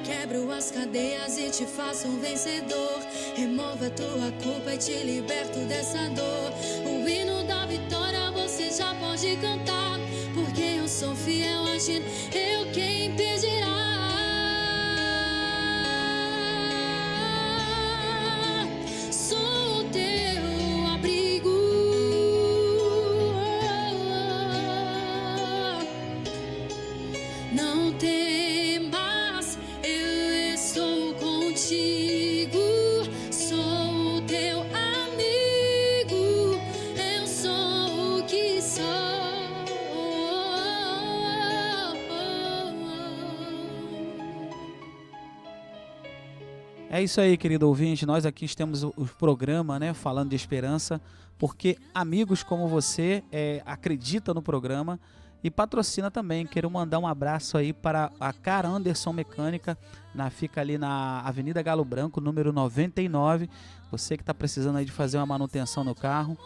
Quebro as cadeias e te faço um vencedor. Removo a tua culpa e te liberto dessa dor. O hino da vitória você já pode cantar, porque eu sou fiel agindo, eu quem impedirá. Sou o teu abrigo. Não temas, eu estou contigo. Sou o teu amigo, eu sou o que sou. É isso aí, querido ouvinte. Nós aqui temos o programa, né, falando de esperança, porque amigos como você acreditam no programa e patrocina também. Quero mandar um abraço aí para a Car Anderson Mecânica, fica ali na Avenida Galo Branco, número 99. Você que está precisando aí de fazer uma manutenção no carro,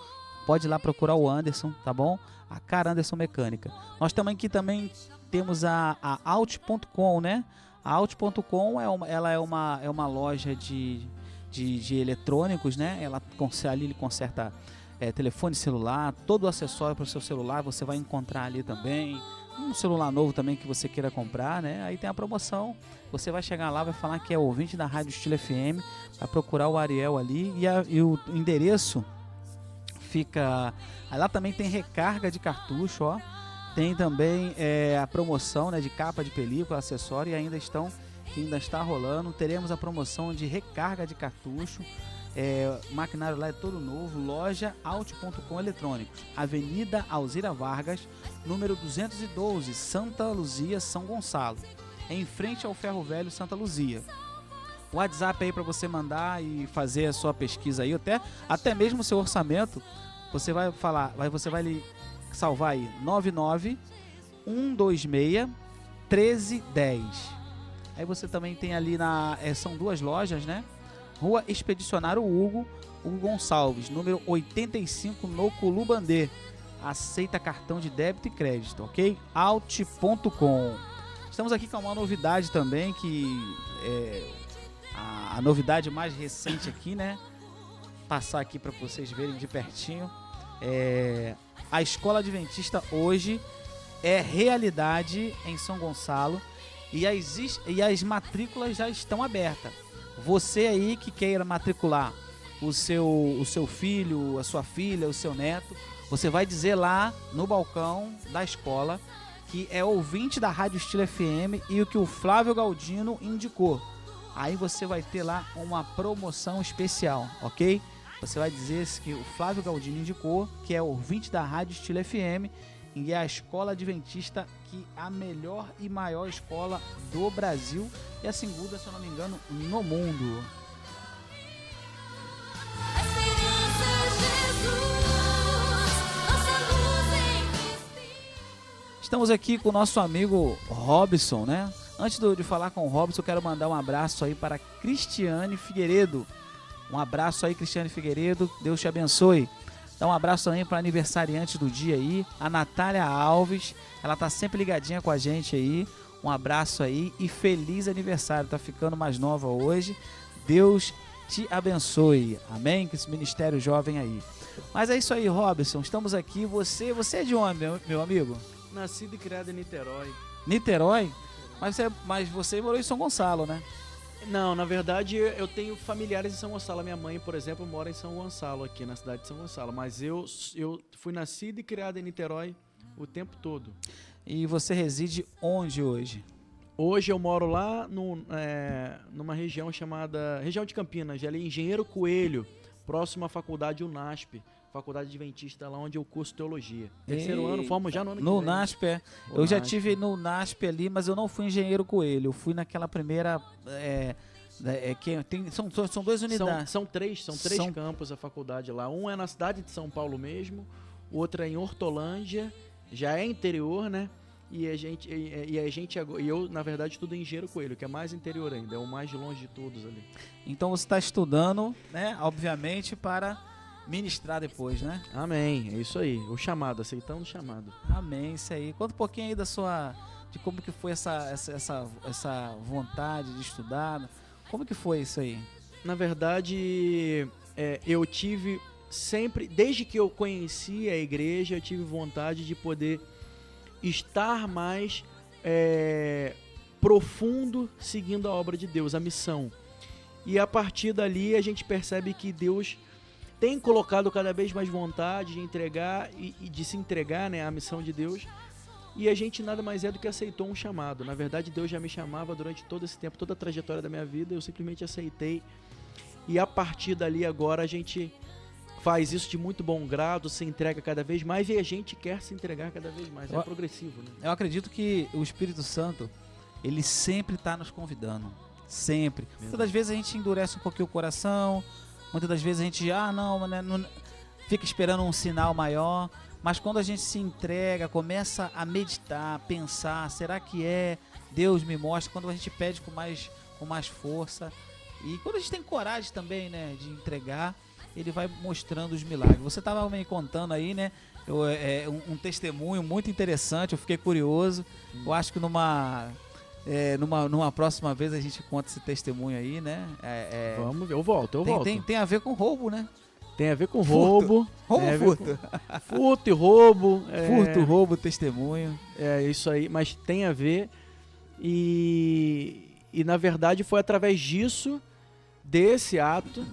pode ir lá procurar o Anderson, tá bom? A Car Anderson Mecânica. Nós também temos a Out.com, né? A Out.com ela é uma loja de eletrônicos, né? Ali ele conserta telefone celular, todo o acessório para o seu celular você vai encontrar ali também. Um celular novo também que você queira comprar, né? Aí tem a promoção. Você vai chegar lá, vai falar que é ouvinte da Rádio Estilo FM, vai procurar o Ariel ali e o endereço fica... Lá também tem recarga de cartucho, ó. Tem também a promoção, né, de capa de película, acessório, e ainda está rolando. Teremos a promoção de recarga de cartucho. O maquinário lá é todo novo. Loja Out.com Eletrônicos, Avenida Alzira Vargas, número 212, Santa Luzia, São Gonçalo, em frente ao Ferro Velho Santa Luzia. WhatsApp aí para você mandar e fazer a sua pesquisa aí, até mesmo o seu orçamento. Você vai salvar aí 99126-1310. Aí você também tem ali são duas lojas, né? Rua Expedicionário Hugo Gonçalves, número 85, no Culubandê. Aceita cartão de débito e crédito, ok? Out.com. Estamos aqui com uma novidade também, que é a novidade mais recente aqui, né? Passar aqui para vocês verem de pertinho. A Escola Adventista hoje é realidade em São Gonçalo e as matrículas já estão abertas. Você aí que queira matricular o seu filho, a sua filha, o seu neto, você vai dizer lá no balcão da escola que é ouvinte da Rádio Estilo FM e o que o Flávio Galdino indicou. Aí você vai ter lá uma promoção especial, ok? Você vai dizer que o Flávio Galdino indicou, que é ouvinte da Rádio Estilo FM e é a Escola Adventista, que é a melhor e maior escola do Brasil e a segunda, se eu não me engano, no mundo. Estamos aqui com o nosso amigo Robson, né? Antes de falar com o Robson, eu quero mandar um abraço aí para Cristiane Figueiredo. Um abraço aí, Cristiane Figueiredo, Deus te abençoe. Dá um abraço também para aniversariante do dia aí, a Natália Alves, ela tá sempre ligadinha com a gente aí. Um abraço aí e feliz aniversário, tá ficando mais nova hoje. Deus te abençoe, amém? Com esse ministério jovem aí. Mas é isso aí, Robson, estamos aqui. Você é de onde, meu amigo? Nascido e criado em Niterói. Niterói? Mas você morou em São Gonçalo, né? Não, na verdade eu tenho familiares em São Gonçalo. A minha mãe, por exemplo, mora em São Gonçalo, aqui na cidade de São Gonçalo. Mas eu fui nascido e criado em Niterói o tempo todo. E você reside onde hoje? Hoje eu moro lá numa região chamada... Região de Campinas, ali Engenheiro Coelho, próximo à faculdade UNASP. Faculdade Adventista, lá onde eu curso teologia. Terceiro ano, formamos já no ano que vem. No NASP, eu já tive no NASP ali, mas eu não fui Engenheiro Coelho. Eu fui naquela primeira... são duas unidades. São três campos a faculdade lá. Um é na cidade de São Paulo mesmo, o outro é em Hortolândia, já é interior, né? E eu, na verdade, estudo em Engenheiro Coelho, que é mais interior ainda, é o mais longe de todos ali. Então você está estudando, né? Obviamente, para ministrar depois, né? Amém, é isso aí, o chamado, aceitando o chamado. Amém, isso aí. Conta um pouquinho aí da sua de como que foi essa vontade de estudar. Como que foi isso aí? Na verdade, eu tive sempre, desde que eu conheci a igreja, eu tive vontade de poder estar mais profundo seguindo a obra de Deus, a missão. E a partir dali a gente percebe que Deus tem colocado cada vez mais vontade de entregar e de se entregar, né, à missão de Deus. E a gente nada mais é do que aceitou um chamado. Na verdade, Deus já me chamava durante todo esse tempo, toda a trajetória da minha vida, eu simplesmente aceitei. E a partir dali agora a gente faz isso de muito bom grado, se entrega cada vez mais e a gente quer se entregar cada vez mais. É progressivo, né? Eu acredito que o Espírito Santo, ele sempre está nos convidando. Sempre. Muitas das vezes a gente endurece um pouquinho o coração, muitas das vezes a gente, não fica esperando um sinal maior, mas quando a gente se entrega, começa a meditar, pensar, será que Deus me mostra, quando a gente pede com mais força, e quando a gente tem coragem também, né, de entregar, ele vai mostrando os milagres. Você estava me contando aí, né, um testemunho muito interessante, eu fiquei curioso, eu acho que numa próxima vez a gente conta esse testemunho aí, né? Vamos ver, eu volto. Tem a ver com roubo, né? Tem a ver com roubo. Furto. Furto e roubo. Furto, roubo, testemunho. É isso aí, mas tem a ver. E na verdade foi através desse ato,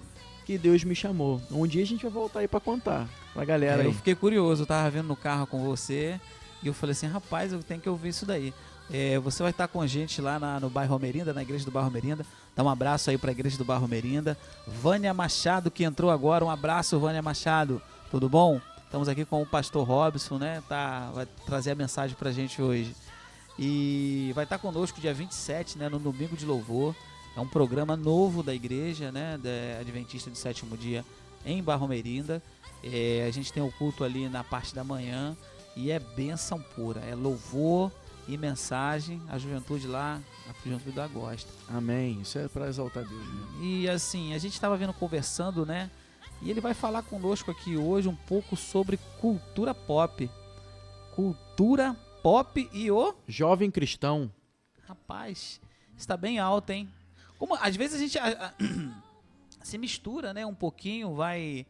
que Deus me chamou. Um dia a gente vai voltar aí pra contar pra galera aí. Eu fiquei curioso, eu tava vendo no carro com você e eu falei assim, rapaz, eu tenho que ouvir isso daí. Você vai estar com a gente lá no bairro Almerinda, na igreja do bairro Almerinda. Dá um abraço aí para a igreja do bairro Almerinda. Vânia Machado, que entrou agora. Um abraço, Vânia Machado. Tudo bom? Estamos aqui com o pastor Robson, né? Vai trazer a mensagem para a gente hoje. E vai estar conosco dia 27, né? No Domingo de Louvor. É um programa novo da igreja, né? Da Adventista de Sétimo Dia em Barro Almerinda. A gente tem o culto ali na parte da manhã e é bênção pura. É louvor e mensagem, a juventude lá gosta. Amém, isso é para exaltar Deus mesmo. E assim, a gente estava conversando, né? E ele vai falar conosco aqui hoje um pouco sobre cultura pop. Cultura pop e o jovem cristão. Rapaz, está bem alto, hein? Como às vezes a gente se mistura, né? Um pouquinho, vai...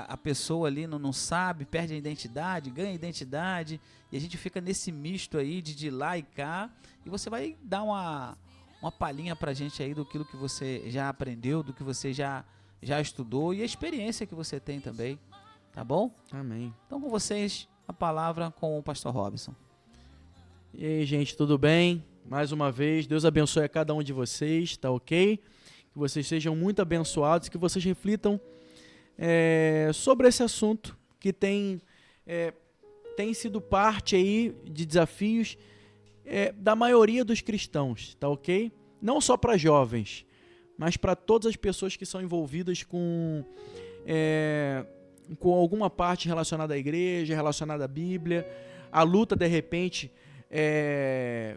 a pessoa ali não sabe, perde a identidade, ganha a identidade, e a gente fica nesse misto aí de lá e cá, e você vai dar uma palhinha pra gente aí do que você já aprendeu, do que você já estudou e a experiência que você tem também, tá bom? Amém. Então com vocês, a palavra com o pastor Robson. E aí, gente, tudo bem? Mais uma vez, Deus abençoe a cada um de vocês, tá ok? Que vocês sejam muito abençoados, que vocês reflitam sobre esse assunto que tem sido parte aí de desafios da maioria dos cristãos, tá ok? Não só para jovens, mas para todas as pessoas que são envolvidas com alguma parte relacionada à igreja, relacionada à Bíblia, a luta de repente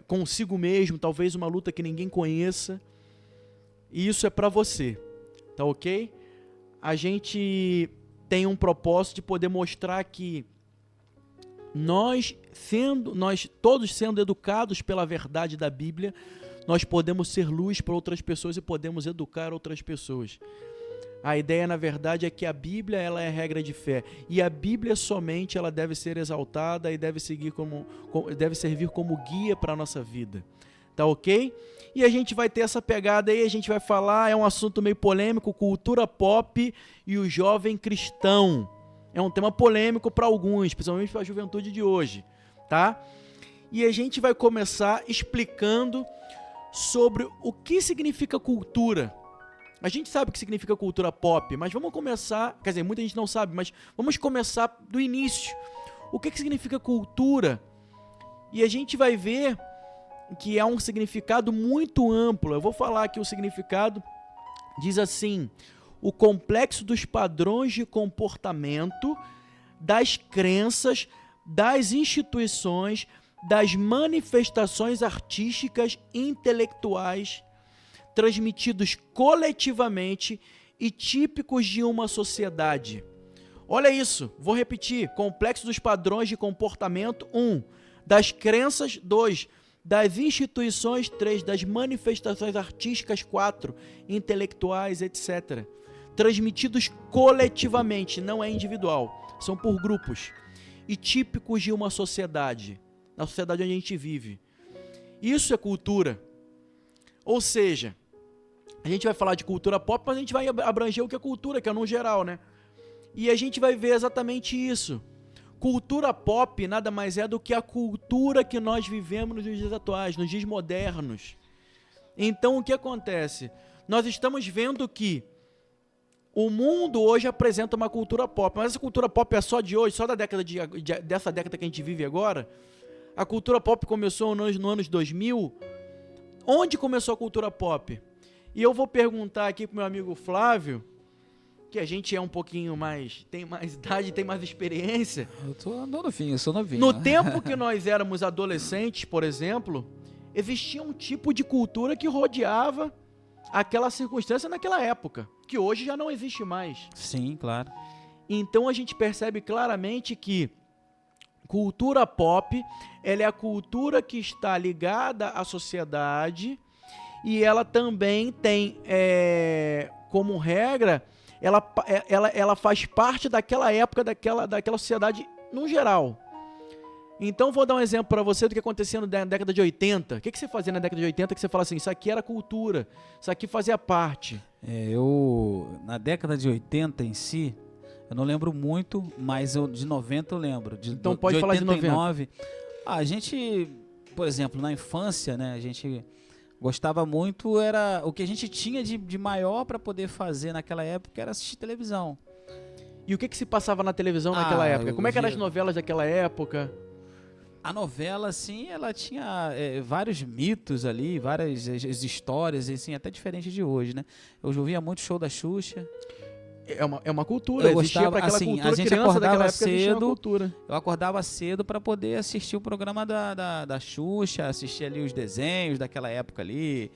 consigo mesmo, talvez uma luta que ninguém conheça, e isso é para você, tá ok? A gente tem um propósito de poder mostrar que nós todos sendo educados pela verdade da Bíblia, nós podemos ser luz para outras pessoas e podemos educar outras pessoas. A ideia, na verdade, é que a Bíblia ela é regra de fé, e a Bíblia somente ela deve ser exaltada e deve servir como guia para a nossa vida. Tá ok? E a gente vai ter essa pegada aí, a gente vai falar, é um assunto meio polêmico, cultura pop e o jovem cristão. É um tema polêmico para alguns, principalmente para a juventude de hoje, tá? E a gente vai começar explicando sobre o que significa cultura. A gente sabe o que significa cultura pop, mas vamos começar, quer dizer, muita gente não sabe, mas vamos começar do início. O que significa cultura? E a gente vai ver que é um significado muito amplo. Eu vou falar aqui o significado. Diz assim: o complexo dos padrões de comportamento, das crenças, das instituições, das manifestações artísticas e intelectuais transmitidos coletivamente e típicos de uma sociedade. Olha isso, vou repetir: complexo dos padrões de comportamento, das crenças, 2, das instituições, 3, das manifestações artísticas, 4, intelectuais, etc. Transmitidos coletivamente, não é individual, são por grupos e típicos de uma sociedade, na sociedade onde a gente vive. Isso é cultura. Ou seja, a gente vai falar de cultura pop, mas a gente vai abranger o que é cultura, que é no geral, né? E a gente vai ver exatamente isso. Cultura pop nada mais é do que a cultura que nós vivemos nos dias atuais, nos dias modernos. Então, o que acontece? Nós estamos vendo que o mundo hoje apresenta uma cultura pop, mas essa cultura pop é só de hoje, só da década dessa década que a gente vive agora. A cultura pop começou no anos 2000. Onde começou a cultura pop? E eu vou perguntar aqui pro meu amigo Flávio, que a gente é um pouquinho mais, tem mais idade, tem mais experiência. Eu sou novinho. No tempo que nós éramos adolescentes, por exemplo, existia um tipo de cultura que rodeava aquela circunstância naquela época, que hoje já não existe mais. Sim, claro. Então a gente percebe claramente que cultura pop, ela é a cultura que está ligada à sociedade e ela também tem, como regra, ela faz parte daquela época, daquela sociedade no geral. Então vou dar um exemplo para você do que acontecia na década de 80. O que você fazia na década de 80 que você fala assim, isso aqui era cultura, isso aqui fazia parte? Na década de 80 em si, eu não lembro muito, mas de 90 eu lembro. Então pode falar de 90. A gente, por exemplo, na infância, né, a gente gostava muito, era o que a gente tinha de maior para poder fazer naquela época era assistir televisão. E o que se passava na televisão naquela época? Como é que eram as novelas daquela época? A novela, assim, ela tinha vários mitos ali, várias histórias, assim, até diferentes de hoje, né? Eu ouvia muito show da Xuxa. É uma cultura, existia para aquela assim, cultura, a gente criança acordava daquela época existia uma cedo, cultura. eu acordava cedo para poder assistir o programa da Xuxa, assistir ali os desenhos daquela época ali,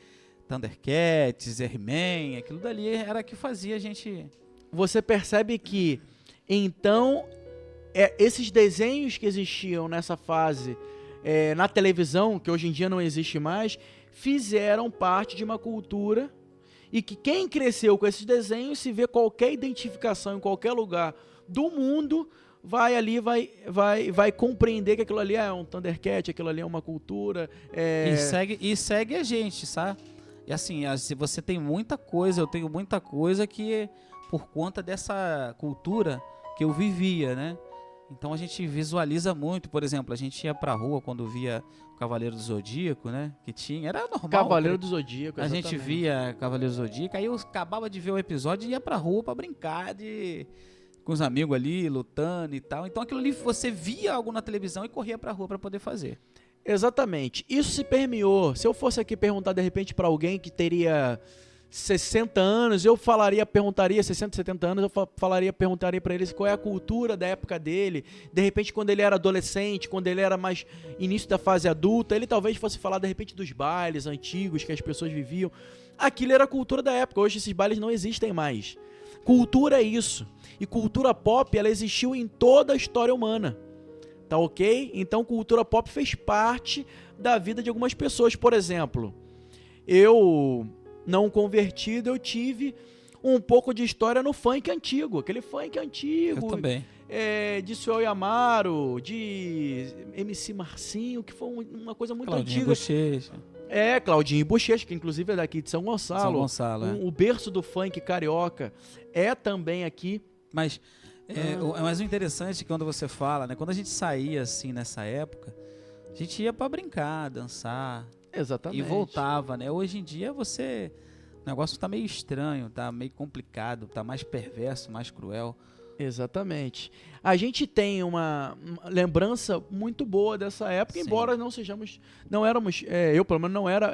Thundercats, He-Man, aquilo dali era que fazia a gente... Você percebe que, então, esses desenhos que existiam nessa fase na televisão, que hoje em dia não existe mais, fizeram parte de uma cultura e que quem cresceu com esses desenhos, se vê qualquer identificação em qualquer lugar do mundo, vai ali, vai compreender que aquilo ali é um Thundercat, aquilo ali é uma cultura. E segue a gente, sabe? E assim, se você tem muita coisa, eu tenho muita coisa que por conta dessa cultura que eu vivia, né? Então a gente visualiza muito, por exemplo, a gente ia pra rua quando via o Cavaleiro do Zodíaco, né? Que tinha, era normal. Cavaleiro do Zodíaco, exatamente. A gente via Cavaleiro do Zodíaco, aí eu acabava de ver o episódio e ia pra rua pra brincar com os amigos ali, lutando e tal. Então aquilo ali, você via algo na televisão e corria pra rua pra poder fazer. Exatamente. Isso se permeou. Se eu fosse aqui perguntar de repente pra alguém que teria 60 anos, perguntaria 60, 70 anos, perguntaria para eles qual é a cultura da época dele. De repente, quando ele era adolescente, quando ele era mais início da fase adulta, ele talvez fosse falar de repente dos bailes antigos que as pessoas viviam. Aquilo era a cultura da época. Hoje esses bailes não existem mais. Cultura é isso. E cultura pop, ela existiu em toda a história humana. Tá ok? Então, cultura pop fez parte da vida de algumas pessoas. Por exemplo, eu... não convertido, eu tive um pouco de história no funk antigo. Aquele funk antigo. Eu também. De Suel e Amaro, de MC Marcinho, que foi uma coisa muito Claudinho antiga. Bochecha. Claudinho Bochecha, que inclusive é daqui de São Gonçalo. São Gonçalo, O berço do funk carioca é também aqui. Mas o interessante é que quando você fala, né? Quando a gente saía assim nessa época, a gente ia pra brincar, dançar. Exatamente. E voltava, né? Hoje em dia o negócio tá meio estranho, tá meio complicado, tá mais perverso, mais cruel. Exatamente. A gente tem uma lembrança muito boa dessa época, Sim. embora não éramos, eu pelo menos não era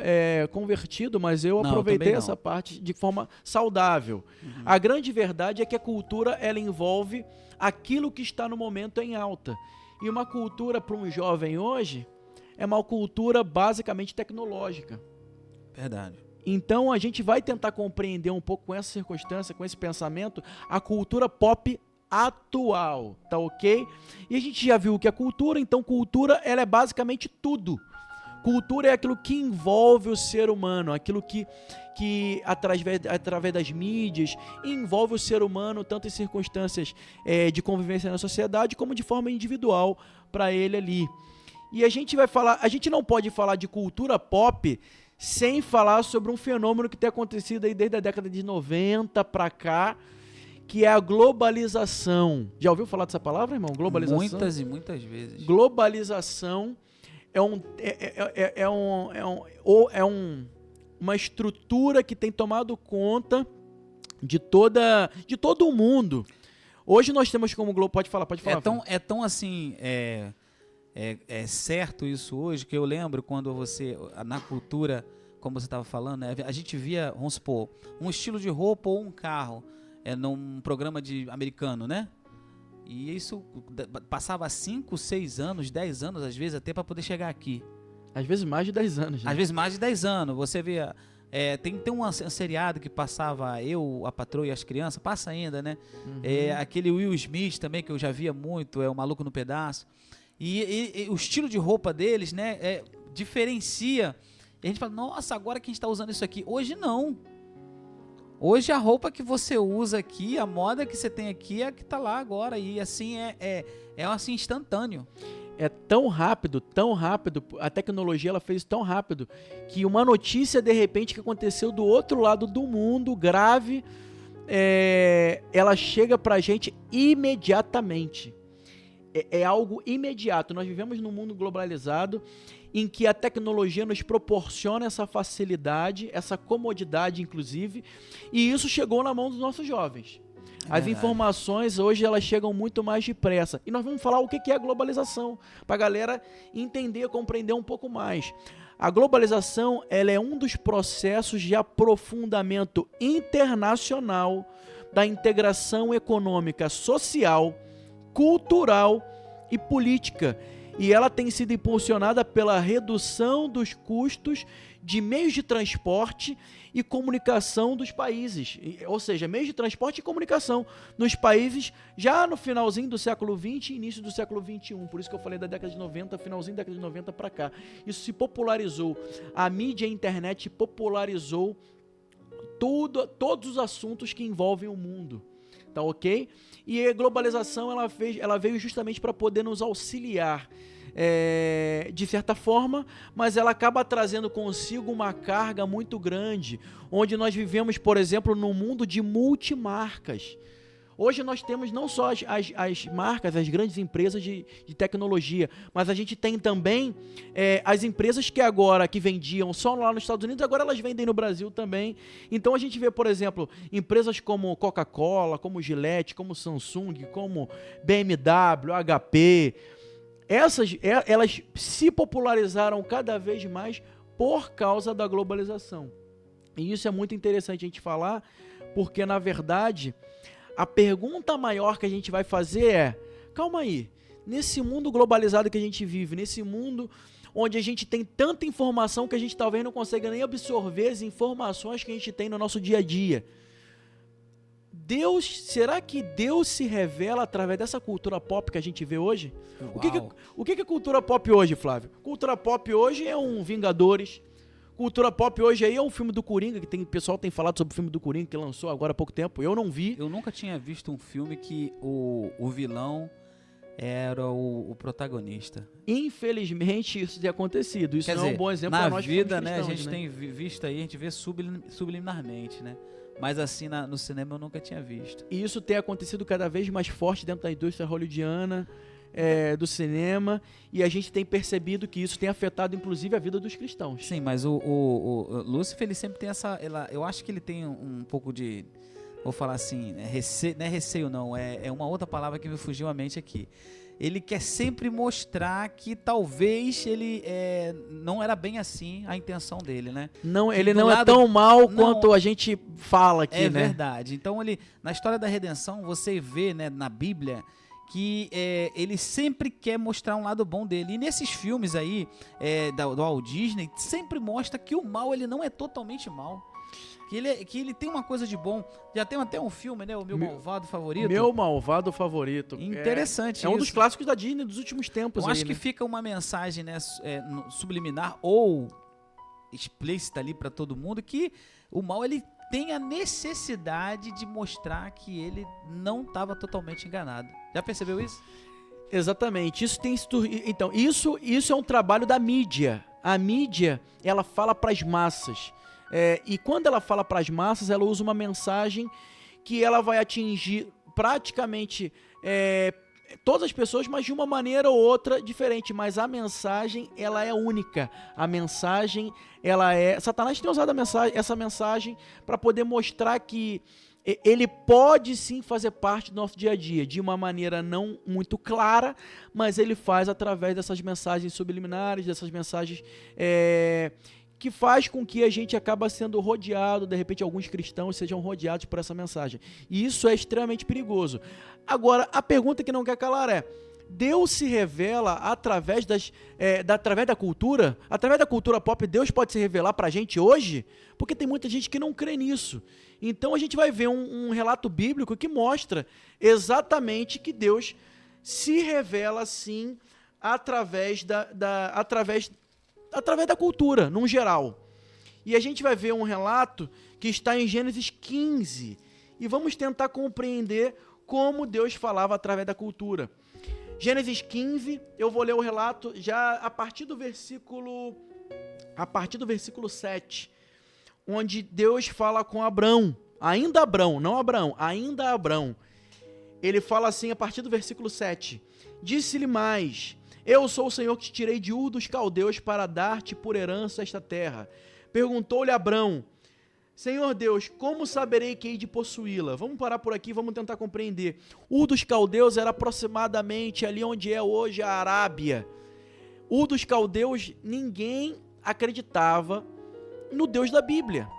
convertido, mas eu aproveitei essa parte de forma saudável. Uhum. A grande verdade é que a cultura, ela envolve aquilo que está no momento em alta. E uma cultura para um jovem hoje é uma cultura basicamente tecnológica. Verdade. Então a gente vai tentar compreender um pouco com essa circunstância, com esse pensamento, a cultura pop atual, tá ok? E a gente já viu o que é cultura, então cultura ela é basicamente tudo. Cultura é aquilo que envolve o ser humano, aquilo que através das mídias envolve o ser humano, tanto em circunstâncias de convivência na sociedade, como de forma individual para ele ali. E a gente não pode falar de cultura pop sem falar sobre um fenômeno que tem acontecido aí desde a década de 90 para cá, que é a globalização. Já ouviu falar dessa palavra, irmão? Globalização? Muitas e muitas vezes. Globalização uma estrutura que tem tomado conta de todo o mundo. Hoje nós temos como globo... Pode falar. É tão assim... É certo isso hoje, que eu lembro quando na cultura, como você estava falando, né, a gente via, vamos supor, um estilo de roupa ou um carro, num programa americano, né? E isso passava 5, 6 anos, 10 anos, às vezes, até para poder chegar aqui. Às vezes mais de 10 anos. Né? Às vezes mais de 10 anos. Você vê... tem um seriado que passava Eu, a Patroa e as Crianças, passa ainda, né? Uhum. Aquele Will Smith também, que eu já via muito, O Maluco no Pedaço. E o estilo de roupa deles, né, diferencia. E a gente fala, nossa, agora que a gente está usando isso aqui. Hoje não. Hoje a roupa que você usa aqui, a moda que você tem aqui é a que está lá agora. E assim, assim instantâneo. É tão rápido, a tecnologia ela fez tão rápido, que uma notícia, de repente, que aconteceu do outro lado do mundo, grave, ela chega pra gente imediatamente. É algo imediato. Nós vivemos num mundo globalizado em que a tecnologia nos proporciona essa facilidade, essa comodidade, inclusive, e isso chegou na mão dos nossos jovens. As informações hoje elas chegam muito mais depressa. E nós vamos falar o que é a globalização, para a galera entender, compreender um pouco mais. A globalização ela é um dos processos de aprofundamento internacional da integração econômica, social, cultural e política. E ela tem sido impulsionada pela redução dos custos de meios de transporte e comunicação dos países. Ou seja, meios de transporte e comunicação nos países já no finalzinho do século XX e início do século XXI. Por isso que eu falei da década de 90, finalzinho da década de 90 para cá. Isso se popularizou. A mídia e a internet popularizou todos os assuntos que envolvem o mundo. Tá ok? E a globalização ela veio justamente para poder nos auxiliar de certa forma, mas ela acaba trazendo consigo uma carga muito grande, onde nós vivemos, por exemplo, num mundo de multimarcas. Hoje nós temos não só as marcas, as grandes empresas de tecnologia, mas a gente tem também as empresas que vendiam só lá nos Estados Unidos, agora elas vendem no Brasil também. Então a gente vê, por exemplo, empresas como Coca-Cola, como Gillette, como Samsung, como BMW, HP. Elas se popularizaram cada vez mais por causa da globalização. E isso é muito interessante a gente falar, porque na verdade a pergunta maior que a gente vai fazer é: calma aí, nesse mundo globalizado que a gente vive, nesse mundo onde a gente tem tanta informação que a gente talvez não consiga nem absorver as informações que a gente tem no nosso dia a dia, será que Deus se revela através dessa cultura pop que a gente vê hoje? O que é cultura pop hoje, Flávio? Cultura pop hoje é um Vingadores. Cultura pop hoje aí é um filme do Coringa, que o pessoal tem falado sobre o filme do Coringa, que lançou agora há pouco tempo. Eu não vi. Eu nunca tinha visto um filme que o vilão era o protagonista. Infelizmente isso tem acontecido. Isso não é um bom exemplo para nós. Na vida, né, a gente tem visto aí, a gente vê subliminarmente, né? Mas assim, no cinema eu nunca tinha visto. E isso tem acontecido cada vez mais forte dentro da indústria hollywoodiana, do cinema, e a gente tem percebido que isso tem afetado inclusive a vida dos cristãos. Sim, mas o Lúcifer, ele sempre tem eu acho que ele tem um pouco de, vou falar assim, não é receio não, é uma outra palavra que me fugiu à mente aqui. Ele quer sempre mostrar que talvez ele não era bem assim a intenção dele, né? Não, ele não é tão mal quanto a gente fala aqui, né? É verdade. Então, na história da redenção, você vê, né, na Bíblia, que ele sempre quer mostrar um lado bom dele. E nesses filmes aí, do Walt Disney, sempre mostra que o mal ele não é totalmente mal. Que ele tem uma coisa de bom. Já tem até um filme, né? O Meu Malvado Favorito. Meu Malvado Favorito. Interessante É um dos clássicos da Disney dos últimos tempos. Eu acho que né? fica uma mensagem, né, subliminar ou explícita ali para todo mundo, que o mal, ele tem a necessidade de mostrar que ele não estava totalmente enganado. Já percebeu isso? Exatamente. Então, isso é um trabalho da mídia. A mídia, ela fala para as massas. E quando ela fala para as massas, ela usa uma mensagem que ela vai atingir praticamente todas as pessoas, mas de uma maneira ou outra diferente. Mas a mensagem, ela é única. A mensagem, ela é... Satanás tem usado essa mensagem para poder mostrar que ele pode sim fazer parte do nosso dia a dia, de uma maneira não muito clara, mas ele faz através dessas mensagens subliminares, dessas mensagens que faz com que a gente acaba sendo rodeado, de repente alguns cristãos sejam rodeados por essa mensagem. E isso é extremamente perigoso. Agora, a pergunta que não quer calar é: Deus se revela através da cultura? Através da cultura pop, Deus pode se revelar pra gente hoje? Porque tem muita gente que não crê nisso. Então a gente vai ver um relato bíblico que mostra exatamente que Deus se revela sim através da cultura, num geral. E a gente vai ver um relato que está em Gênesis 15. E vamos tentar compreender como Deus falava através da cultura. Gênesis 15, eu vou ler o relato já a partir do versículo 7, onde Deus fala com Abrão, ainda Abrão, não Abraão, ainda Abrão. Ele fala assim a partir do versículo 7: Disse-lhe mais: Eu sou o Senhor que te tirei de Ur dos Caldeus para dar-te por herança esta terra. Perguntou-lhe Abrão: Senhor Deus, como saberei que hei de possuí-la? Vamos parar por aqui, vamos tentar compreender. Ur dos Caldeus era aproximadamente ali onde é hoje a Arábia. Ur dos Caldeus, ninguém acreditava no Deus da Bíblia.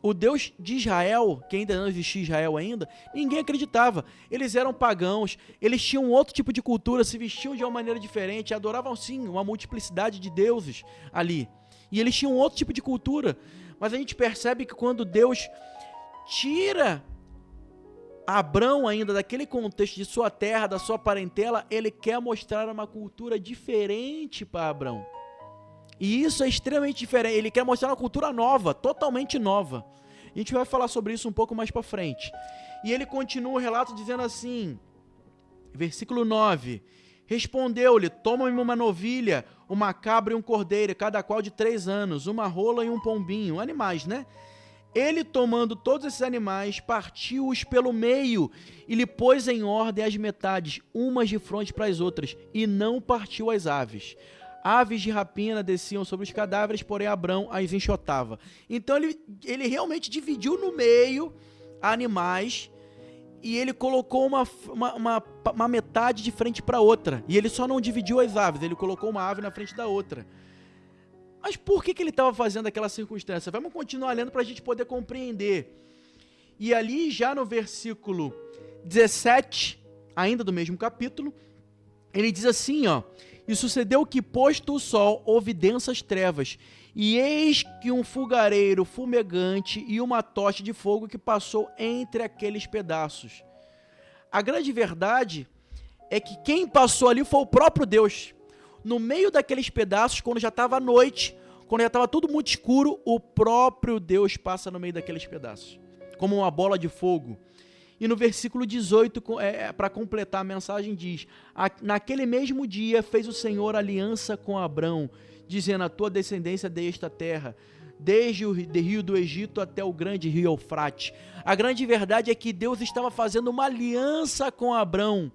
O Deus de Israel, que ainda não existia Israel ainda, ninguém acreditava. Eles eram pagãos, eles tinham outro tipo de cultura, se vestiam de uma maneira diferente, adoravam sim uma multiplicidade de deuses ali. E eles tinham outro tipo de cultura. Mas a gente percebe que quando Deus tira Abrão ainda daquele contexto de sua terra, da sua parentela, ele quer mostrar uma cultura diferente para Abrão. E isso é extremamente diferente. Ele quer mostrar uma cultura nova, totalmente nova. A gente vai falar sobre isso um pouco mais para frente. E ele continua o relato dizendo assim, versículo 9: Respondeu-lhe: Toma-me uma novilha, uma cabra e um cordeiro, cada qual de 3 anos, uma rola e um pombinho, animais, né? Ele, tomando todos esses animais, partiu-os pelo meio e lhe pôs em ordem as metades, umas de frente para as outras, e não partiu as aves. Aves de rapina desciam sobre os cadáveres, porém Abrão as enxotava. Então ele realmente dividiu no meio animais e ele colocou uma metade de frente para outra. E ele só não dividiu as aves, ele colocou uma ave na frente da outra. Mas por que ele estava fazendo aquela circunstância? Vamos continuar lendo para a gente poder compreender. E ali já no versículo 17, ainda do mesmo capítulo, ele diz assim, ó: E sucedeu que, posto o sol, houve densas trevas, e eis que um fogareiro fumegante e uma tocha de fogo que passou entre aqueles pedaços. A grande verdade é que quem passou ali foi o próprio Deus. No meio daqueles pedaços, quando já estava noite, quando já estava tudo muito escuro, o próprio Deus passa no meio daqueles pedaços, como uma bola de fogo. E no versículo 18, para completar a mensagem, diz: Naquele mesmo dia fez o Senhor aliança com Abrão, dizendo: A tua descendência desta terra, desde o rio do Egito até o grande rio Eufrate. A grande verdade é que Deus estava fazendo uma aliança com Abrão,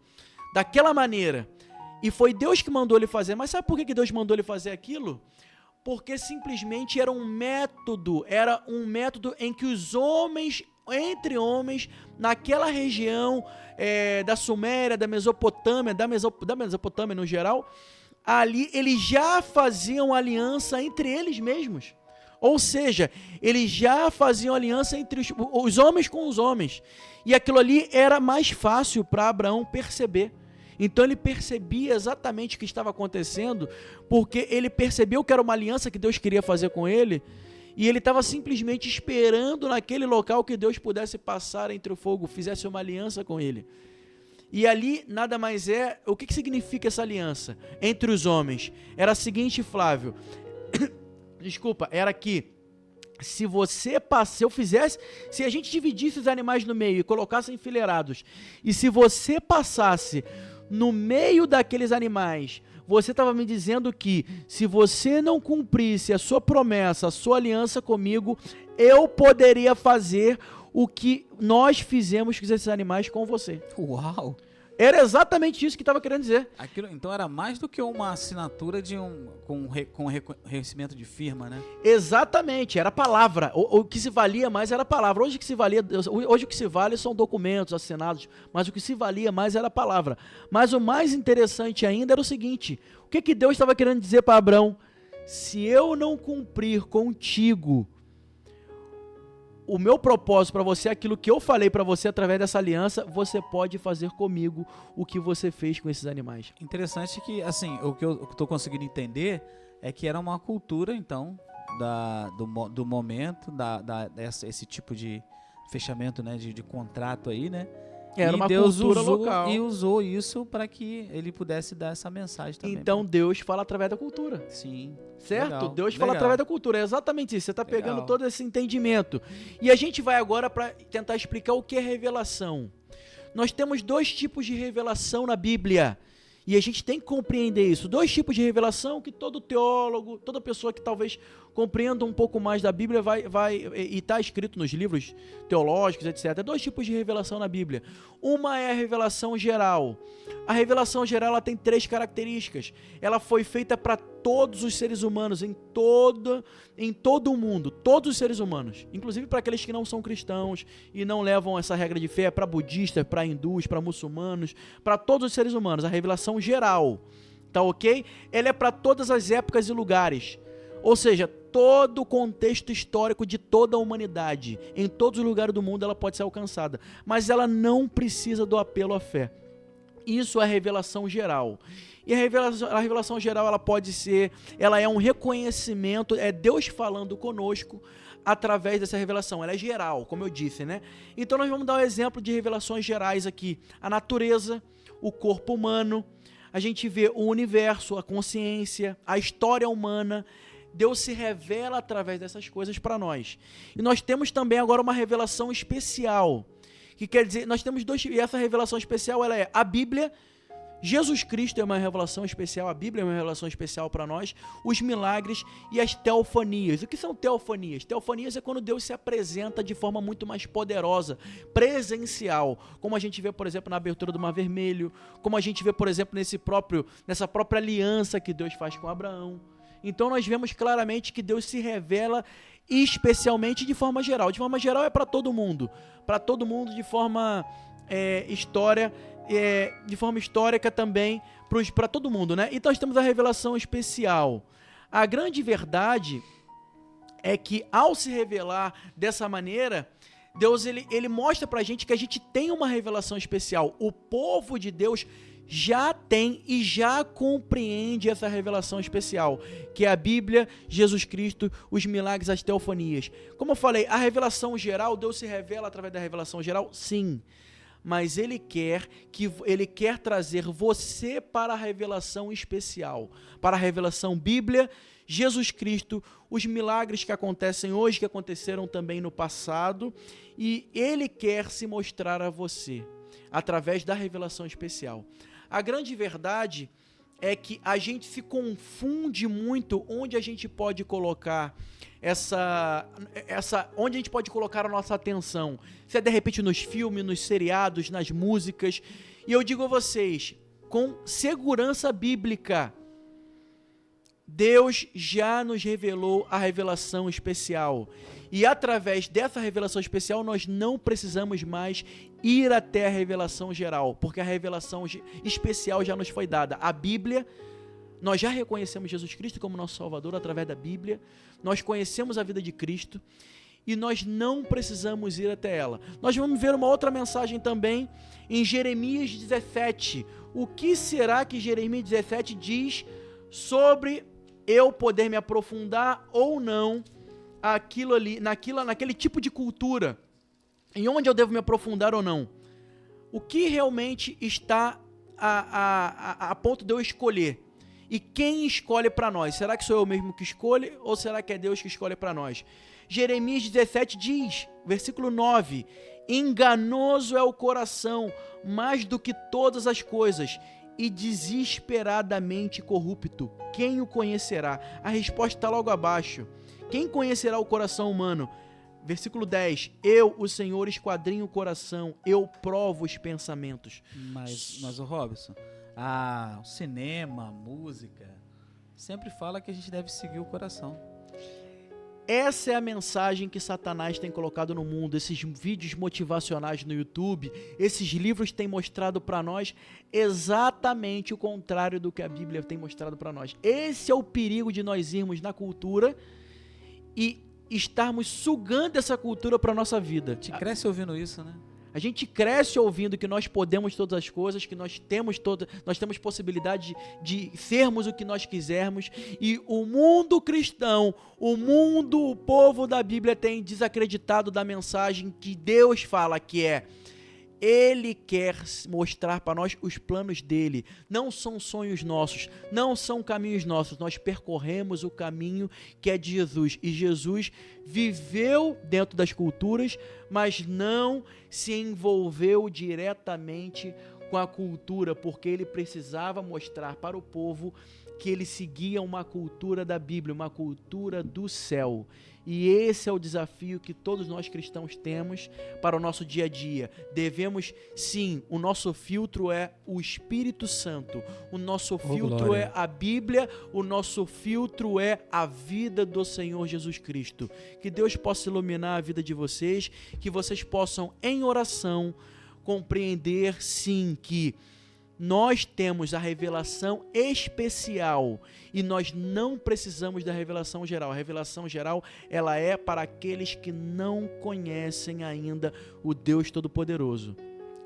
daquela maneira. E foi Deus que mandou ele fazer. Mas sabe por que Deus mandou ele fazer aquilo? Porque simplesmente era um método em que os homens, entre homens, naquela região da Suméria, da Mesopotâmia, da Mesopotâmia no geral, ali eles já faziam aliança entre eles mesmos. Ou seja, eles já faziam aliança entre os homens com os homens. E aquilo ali era mais fácil para Abraão perceber. Então ele percebia exatamente o que estava acontecendo, porque ele percebeu que era uma aliança que Deus queria fazer com ele, E ele estava simplesmente esperando naquele local que Deus pudesse passar entre o fogo, fizesse uma aliança com ele. E ali nada mais é, o que significa essa aliança entre os homens? Era a seguinte, Flávio, desculpa, era que se a gente dividisse os animais no meio e colocasse enfileirados, e se você passasse no meio daqueles animais, você estava me dizendo que se você não cumprisse a sua promessa, a sua aliança comigo, eu poderia fazer o que nós fizemos com esses animais com você. Uau! Era exatamente isso que estava querendo dizer. Aquilo, então era mais do que uma assinatura com reconhecimento de firma, né? Exatamente, era a palavra. O que se valia mais era a palavra. Hoje o que se vale são documentos assinados, mas o que se valia mais era a palavra. Mas o mais interessante ainda era o seguinte: o que Deus estava querendo dizer para Abrão? Se eu não cumprir contigo o meu propósito para você, aquilo que eu falei para você através dessa aliança, você pode fazer comigo o que você fez com esses animais. Interessante que, assim, o que eu estou conseguindo entender é que era uma cultura, então, do momento, esse tipo de fechamento, né, de contrato aí, né? Era uma Deus cultura local. E usou isso para que ele pudesse dar essa mensagem também. Então Deus fala através da cultura. Sim. Certo? Legal, Deus fala legal. através da cultura. É exatamente isso. Você está pegando Legal. todo esse entendimento. E a gente vai agora para tentar explicar o que é revelação. Nós temos dois tipos de revelação na Bíblia. E a gente tem que compreender isso. Dois tipos de revelação que todo teólogo, toda pessoa que talvez compreenda um pouco mais da Bíblia e está escrito nos livros teológicos, etc. Dois tipos de revelação na Bíblia. Uma é a revelação geral. A revelação geral ela tem 3 características. Ela foi feita para todos os seres humanos, em todo o mundo, todos os seres humanos, inclusive para aqueles que não são cristãos e não levam essa regra de fé, para budistas, para hindus, para muçulmanos, para todos os seres humanos, a revelação geral, tá ok? Ela é para todas as épocas e lugares, ou seja, todo o contexto histórico de toda a humanidade, em todos os lugares do mundo ela pode ser alcançada, mas ela não precisa do apelo à fé. Isso é a revelação geral. E a revelação geral ela é um reconhecimento, é Deus falando conosco através dessa revelação. Ela é geral, como eu disse, né? Então nós vamos dar um exemplo de revelações gerais aqui. A natureza, o corpo humano, a gente vê o universo, a consciência, a história humana. Deus se revela através dessas coisas para nós. E nós temos também agora uma revelação especial, que quer dizer, nós temos e essa revelação especial ela é a Bíblia. Jesus Cristo é uma revelação especial, a Bíblia é uma revelação especial para nós, os milagres e as teofanias. O que são teofanias? Teofanias é quando Deus se apresenta de forma muito mais poderosa, presencial, como a gente vê, por exemplo, na abertura do Mar Vermelho, como a gente vê, por exemplo, nessa própria aliança que Deus faz com Abraão. Então nós vemos claramente que Deus se revela especialmente de forma geral. De forma geral é para todo mundo de forma de forma histórica também para todo mundo, né? Então nós temos a revelação especial. A grande verdade é que ao se revelar dessa maneira, Deus ele mostra pra gente que a gente tem uma revelação especial. O povo de Deus já tem e já compreende essa revelação especial, que é a Bíblia, Jesus Cristo, os milagres, as teofanias. Como eu falei, a revelação geral, Deus se revela através da revelação geral? Sim. Mas Ele quer trazer você para a revelação especial, para a revelação Bíblia, Jesus Cristo, os milagres que acontecem hoje, que aconteceram também no passado, e Ele quer se mostrar a você, através da revelação especial. A grande verdade é que a gente se confunde muito onde a gente pode colocar onde a gente pode colocar a nossa atenção. Se é de repente nos filmes, nos seriados, nas músicas. E eu digo a vocês, com segurança bíblica, Deus já nos revelou a revelação especial. E através dessa revelação especial, nós não precisamos mais ir até a revelação geral, porque a revelação especial já nos foi dada. A Bíblia, nós já reconhecemos Jesus Cristo como nosso Salvador através da Bíblia, nós conhecemos a vida de Cristo e nós não precisamos ir até ela. Nós vamos ver uma outra mensagem também em Jeremias 17. O que será que Jeremias 17 diz sobre eu poder me aprofundar ou não aquilo ali, naquele tipo de cultura, em onde eu devo me aprofundar ou não? O que realmente está a ponto de eu escolher? E quem escolhe para nós? Será que sou eu mesmo que escolho ou será que é Deus que escolhe para nós? Jeremias 17 diz, versículo 9, enganoso é o coração mais do que todas as coisas e desesperadamente corrupto. Quem o conhecerá? A resposta está logo abaixo. Quem conhecerá o coração humano? Versículo 10, eu, o Senhor, esquadrinho o coração, eu provo os pensamentos. Mas o Robson, o cinema, a música, sempre fala que a gente deve seguir o coração. Essa é a mensagem que Satanás tem colocado no mundo, esses vídeos motivacionais no YouTube, esses livros têm mostrado para nós exatamente o contrário do que a Bíblia tem mostrado para nós. Esse é o perigo de nós irmos na cultura e estarmos sugando essa cultura para nossa vida. A gente cresce ouvindo isso, né? A gente cresce ouvindo que nós podemos todas as coisas, que nós temos possibilidade de sermos o que nós quisermos, e o mundo cristão, o povo da Bíblia tem desacreditado da mensagem que Deus fala, que é Ele quer mostrar para nós os planos dele. Não são sonhos nossos, não são caminhos nossos. Nós percorremos o caminho que é de Jesus. E Jesus viveu dentro das culturas, mas não se envolveu diretamente com a cultura, porque ele precisava mostrar para o povo que ele seguia uma cultura da Bíblia, uma cultura do céu. E esse é o desafio que todos nós cristãos temos para o nosso dia a dia. Devemos, sim, o nosso filtro é o Espírito Santo, o nosso filtro é a Bíblia, o nosso filtro é a vida do Senhor Jesus Cristo. Que Deus possa iluminar a vida de vocês, que vocês possam, em oração, compreender, sim, que nós temos a revelação especial e nós não precisamos da revelação geral. A revelação geral, ela é para aqueles que não conhecem ainda o Deus Todo-Poderoso.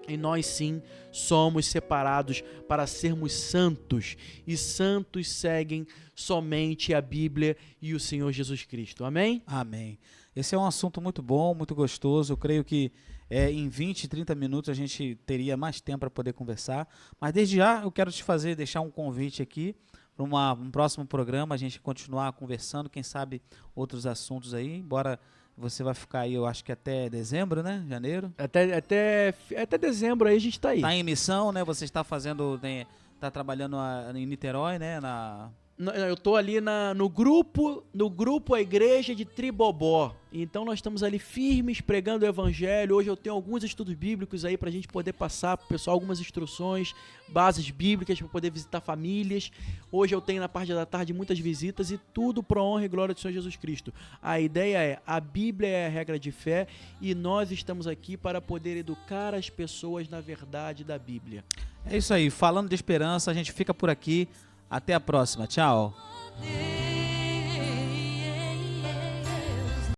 E nós sim somos separados para sermos santos, e santos seguem somente a Bíblia e o Senhor Jesus Cristo. Amém? Amém. Esse é um assunto muito bom, muito gostoso. Eu creio que em 20, 30 minutos a gente teria mais tempo para poder conversar. Mas desde já eu quero deixar um convite aqui para um próximo programa, a gente continuar conversando, quem sabe outros assuntos aí, embora você vai ficar aí, eu acho que até dezembro, né? Janeiro? Até dezembro aí a gente está aí. Está em missão, né? Você está está trabalhando em Niterói, né? Eu tô ali no grupo A Igreja de Tribobó. Então nós estamos ali firmes pregando o Evangelho. Hoje eu tenho alguns estudos bíblicos aí pra gente poder passar pro pessoal algumas instruções, bases bíblicas para poder visitar famílias. Hoje eu tenho na parte da tarde muitas visitas e tudo pra honra e glória do Senhor Jesus Cristo. A ideia é, a Bíblia é a regra de fé e nós estamos aqui para poder educar as pessoas na verdade da Bíblia. É isso aí, falando de esperança, a gente fica por aqui. Até a próxima, tchau.